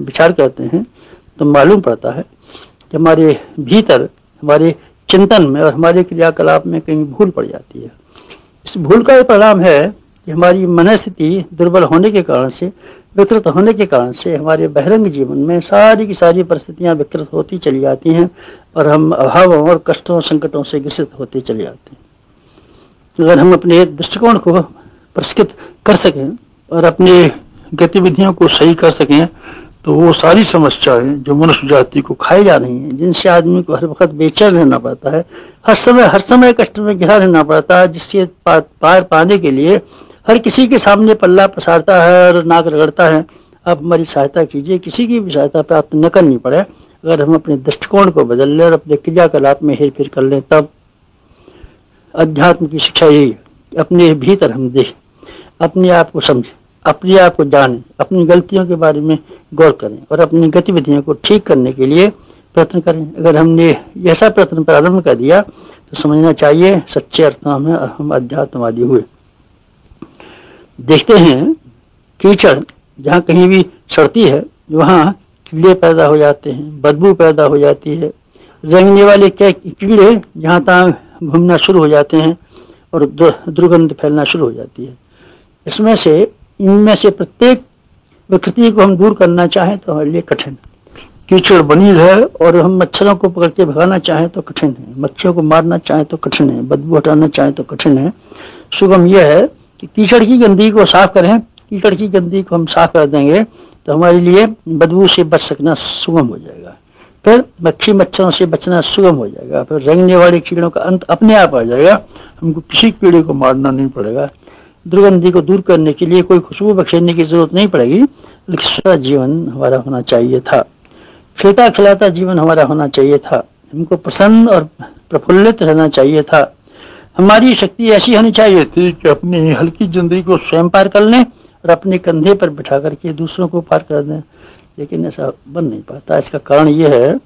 विचार करते हैं तो मालूम पड़ता है कि हमारे भीतर, हमारे चिंतन में और हमारे क्रियाकलाप में कहीं भूल पड़ जाती है। इस भूल का परिणाम है कि हमारी मनस्थिति दुर्बल होने के कारण से, विकृत होने के कारण से हमारे बहिरंग जीवन में सारी की सारी परिस्थितियां विकृत होती चली जाती हैं और हम अभावों और कष्टों संकटों से ग्रसित होते चले जाते हैं। अगर हम अपने दृष्टिकोण को परिष्कृत कर सकें और अपनी गतिविधियों को सही कर सकें तो वो सारी समस्याएं जो मनुष्य जाति को खाई जा रही हैं, जिनसे आदमी को हर वक्त बेचैन रहना पड़ता है, हर समय कष्ट में घिरा रहना पड़ता है, जिससे पार पाने के लिए हर किसी के सामने पल्ला पसारता है और नाक रगड़ता है, आप हमारी सहायता कीजिए, किसी की भी सहायता प्राप्त न करनी पड़े। अगर हम अपने दृष्टिकोण को बदल लें और अपने क्रियाकलाप में हेर फेर कर लें, तब अध्यात्म की शिक्षा यही है, अपने भीतर हम देखें, अपने आप को समझें, अपने आप को जानें, अपनी गलतियों के बारे में गौर करें और अपनी गतिविधियों को ठीक करने के लिए प्रयत्न करें। अगर हमने ऐसा प्रयत्न प्रारंभ कर दिया तो समझना चाहिए सच्चे अर्थों में हम अध्यात्मवादी हुए। देखते हैं कीचड़ जहाँ कहीं भी सड़ती है वहाँ कीड़े पैदा हो जाते हैं, बदबू पैदा हो जाती है, रेंगने वाले कीड़े जहाँ तहाँ घूमना शुरू हो जाते हैं और दुर्गंध फैलना शुरू हो जाती है। इनमें से प्रत्येक विकृति को हम दूर करना चाहें तो हमारे लिए कठिन। कीचड़ बनी है और हम मच्छरों को पकड़ के भगाना चाहें तो कठिन है, मच्छरों को मारना चाहें तो कठिन है, बदबू हटाना चाहें तो कठिन है। सुगम यह है कि कीचड़ की गंदगी को साफ करें। कीचड़ की गंदगी को हम साफ कर देंगे तो हमारे लिए बदबू से बच सकना सुगम हो जाएगा, फिर मच्छरों से बचना सुगम हो जाएगा, फिर रेंगने वाले कीड़ों का अंत अपने आप आ जाएगा, हमको किसी कीड़े को मारना नहीं पड़ेगा। दुर्गंधी को दूर करने के लिए कोई खुशबू बखेरने की जरूरत नहीं पड़ेगी, लेकिन सादा जीवन हमारा होना चाहिए था, खिलता खिलाता जीवन हमारा होना चाहिए था, हमको प्रसन्न और प्रफुल्लित रहना चाहिए था। हमारी शक्ति ऐसी होनी चाहिए थी कि अपनी हल्की जिंदगी को स्वयं पार कर लें और अपने कंधे पर बिठा करके दूसरों को पार कर दें, लेकिन ऐसा बन नहीं पाता। इसका कारण यह है,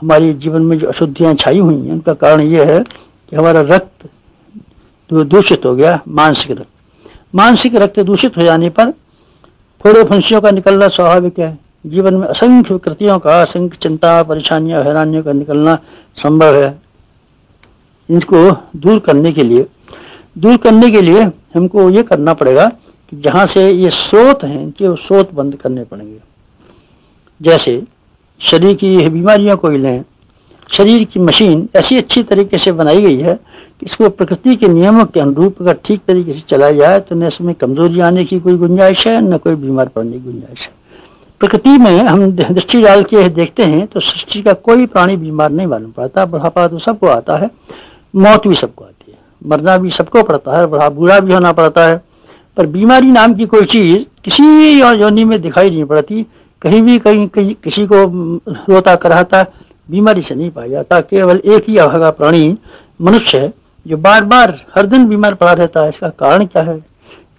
हमारे जीवन में जो अशुद्धियाँ छाई हुई हैं उनका कारण यह है कि हमारा रक्त दूषित हो गया। मानसिक रक्त दूषित हो जाने पर फोड़े फुंसियों का निकलना स्वाभाविक है। जीवन में असंख्य विकृतियों का, असंख्य चिंता, परेशानियां, हैरानियों का निकलना संभव है। इनको दूर करने के लिए हमको ये करना पड़ेगा कि जहाँ से ये स्रोत हैं इनके स्रोत बंद करने पड़ेंगे। जैसे शरीर की बीमारियों को ही लें, शरीर की मशीन ऐसी अच्छी तरीके से बनाई गई है कि इसको प्रकृति के नियमों के अनुरूप अगर ठीक तरीके से चलाया जाए तो न इसमें कमजोरी आने की कोई गुंजाइश है, न कोई बीमार पड़ने की गुंजाइश है। प्रकृति में हम दृष्टि डाल के देखते हैं तो सृष्टि का कोई प्राणी बीमार नहीं मालूम पड़ता। बुढ़ापा तो सबको आता है, मौत भी सबको आती है, मरना भी सबको पड़ता है, बूढ़ा भी होना पड़ता है, पर बीमारी नाम की कोई चीज किसी योनि में दिखाई नहीं पड़ती। कहीं किसी को रोता कराता बीमारी से नहीं पाया जाता। केवल एक ही अभागा प्राणी मनुष्य है जो बार बार हर दिन बीमार पड़ा रहता है। इसका कारण क्या है?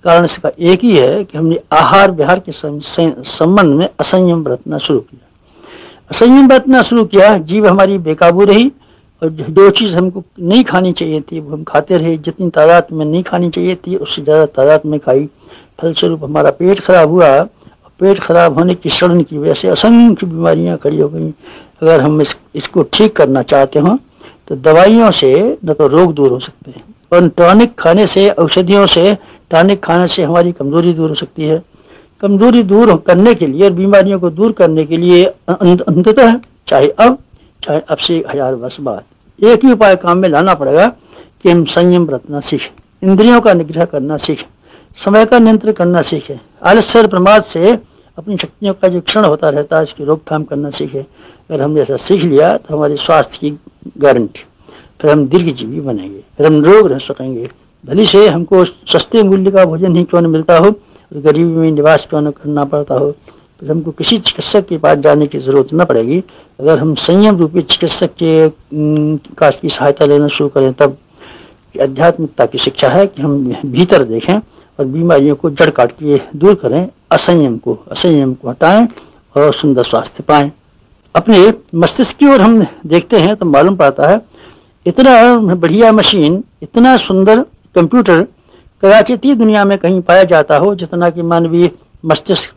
कारण इसका एक ही है कि हमने आहार विहार के संबंध में असंयम बरतना शुरू किया। जीव हमारी बेकाबू रही और जो चीज़ हमको नहीं खानी चाहिए थी वो हम खाते रहे। जितनी तादाद में नहीं खानी चाहिए थी उससे ज़्यादा तादाद में खाई। फलस्वरूप हमारा पेट खराब हुआ। पेट खराब होने की सड़न की वजह से असंख्य बीमारियां खड़ी हो गई। अगर हम इसको ठीक करना चाहते हो तो दवाइयों से न तो रोग दूर हो सकते हैं और टॉनिक खाने से, औषधियों से, टॉनिक खाने से हमारी कमजोरी दूर हो सकती है। कमजोरी दूर करने के लिए और बीमारियों को दूर करने के लिए अंततः चाहे अब से 1000 वर्ष बाद एक ही उपाय काम में लाना पड़ेगा कि हम संयम बरतना सीखें, इंद्रियों का निग्रह करना सीखें, समय का नियंत्रण करना सीखें, आलस्य और प्रमाद से अपनी शक्तियों का जो क्षण होता रहता है इसकी रोकथाम करना सीखें। अगर हमने ऐसा सीख लिया तो हमारे स्वास्थ्य की गारंटी, फिर हम दीर्घजीवी बनेंगे, फिर हम रोग रह सकेंगे। भली से हमको सस्ते मूल्य का भोजन ही क्यों न मिलता हो और गरीबी में निवास क्यों न करना पड़ता हो, फिर हमको किसी चिकित्सक के पास जाने की जरूरत न पड़ेगी। अगर हम संयम रूपी चिकित्सक की सहायता लेना शुरू करें तब आध्यात्मिकता की शिक्षा है कि हम भीतर देखें और बीमारियों को जड़ काट के दूर करें, असंयम को हटाएं और सुंदर स्वास्थ्य पाएं। अपने मस्तिष्क की ओर हम देखते हैं तो मालूम पड़ता है इतना बढ़िया मशीन, इतना सुंदर कंप्यूटर कदाचित ही दुनिया में कहीं पाया जाता हो जितना कि मानवीय मस्तिष्क।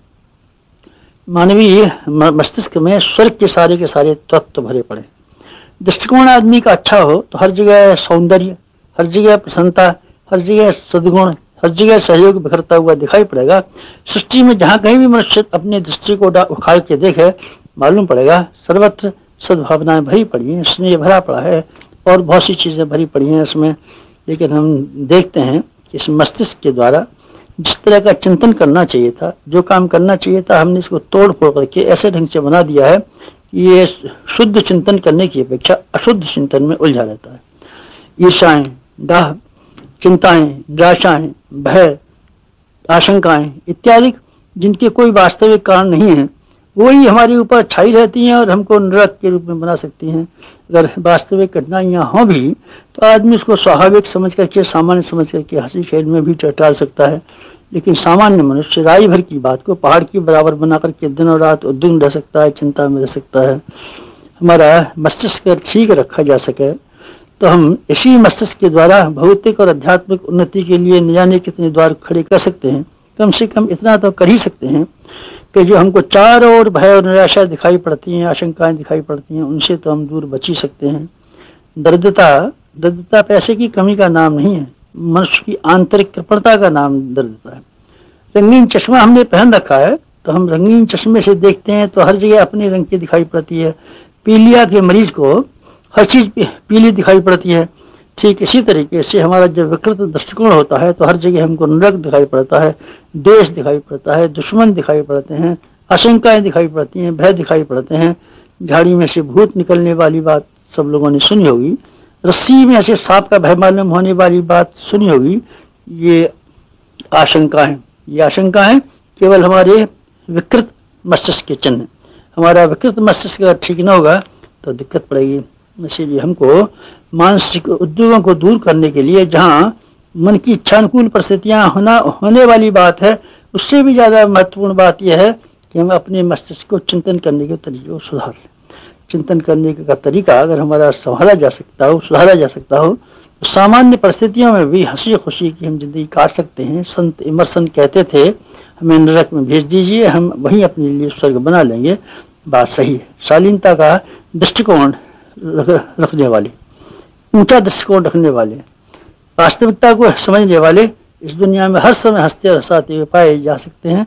मानवीय मस्तिष्क में स्वर्ग के सारे तत्व भरे पड़े। दृष्टिकोण आदमी का अच्छा हो तो हर जगह सौंदर्य, हर जगह प्रसन्नता, हर जगह सद्गुण, हर जगह सहयोग बिखरता हुआ दिखाई पड़ेगा। सृष्टि में जहाँ कहीं भी मनुष्य अपनी दृष्टि को उखाड़ के देखे, मालूम पड़ेगा सर्वत्र सद्भावनाएं भरी पड़ी हैं, स्नेह भरा पड़ा है और बहुत सी चीज़ें भरी पड़ी हैं इसमें। लेकिन हम देखते हैं कि इस मस्तिष्क के द्वारा जिस तरह का चिंतन करना चाहिए था, जो काम करना चाहिए था, हमने इसको तोड़ फोड़ करके ऐसे ढंग से बना दिया है कि ये शुद्ध चिंतन करने की अपेक्षा अशुद्ध चिंतन में उलझा रहता है। ईर्ष्याएं, दाह, चिंताएं, निराशाएं, भय, आशंकाएं इत्यादि जिनके कोई वास्तविक कारण नहीं है, वही हमारे ऊपर छाई रहती हैं और हमको नरक के रूप में बना सकती हैं। अगर वास्तविक घटनाएं हों भी तो आदमी उसको स्वाभाविक समझ करके, सामान्य समझ करके हंसी खेल में भी टाल सकता है। लेकिन सामान्य मनुष्य राई भर की बात को पहाड़ के बराबर बना करके दिन और रात उद्विग्न रह सकता है, चिंता में रह सकता है। हमारा मस्तिष्क ठीक रखा जा सके तो हम इसी मस्तिष्क के द्वारा भौतिक और आध्यात्मिक उन्नति के लिए न जाने कितने द्वार खड़े कर सकते हैं। कम से कम इतना तो कर ही सकते हैं कि जो हमको चारों ओर भय और निराशा दिखाई पड़ती हैं, आशंकाएं दिखाई पड़ती हैं, उनसे तो हम दूर बच ही सकते हैं। दरिद्रता पैसे की कमी का नाम नहीं है, मनुष्य की आंतरिक कृपणता का नाम दरिद्रता है। रंगीन चश्मा हमने पहन रखा है तो हम रंगीन चश्मे से देखते हैं तो हर जगह अपने रंग की दिखाई पड़ती है। पीलिया के मरीज को हर चीज पीली दिखाई पड़ती है। ठीक इसी तरीके से हमारा जब विकृत दृष्टिकोण होता है तो हर जगह हमको नरक दिखाई पड़ता है, देश दिखाई पड़ता है, दुश्मन दिखाई पड़ते हैं, आशंकाएं दिखाई पड़ती हैं, भय दिखाई पड़ते हैं। झाड़ी में से भूत निकलने वाली बात सब लोगों ने सुनी होगी, रस्सी में ऐसे सांप का भय मालूम होने वाली बात सुनी होगी। ये आशंकाएं केवल हमारे विकृत मस्तिष्क के चिन्ह। हमारा विकृत मस्तिष्क अगर ठीक न होगा तो दिक्कत पड़ेगी। इसीलिए हमको मानसिक उद्योगों को दूर करने के लिए जहाँ मन की इच्छानुकूल परिस्थितियाँ होने वाली बात है, उससे भी ज़्यादा महत्वपूर्ण बात यह है कि हम अपने मस्तिष्क को चिंतन करने के तरीके को सुधार लें। चिंतन करने का तरीका अगर हमारा सुधारा जा सकता हो तो सामान्य परिस्थितियों में भी हंसी खुशी की हम जिंदगी काट सकते हैं। संत इमर्सन कहते थे, हमें नरक में भेज दीजिए, हम वहीं अपने लिए स्वर्ग बना लेंगे। बात सही है। शालीनता का दृष्टिकोण रखने वाले, ऊंचा दृष्टिकोण रखने वाले, वास्तविकता को समझने वाले इस दुनिया में हर समय हंसते हंसाते हुए पाए जा सकते हैं।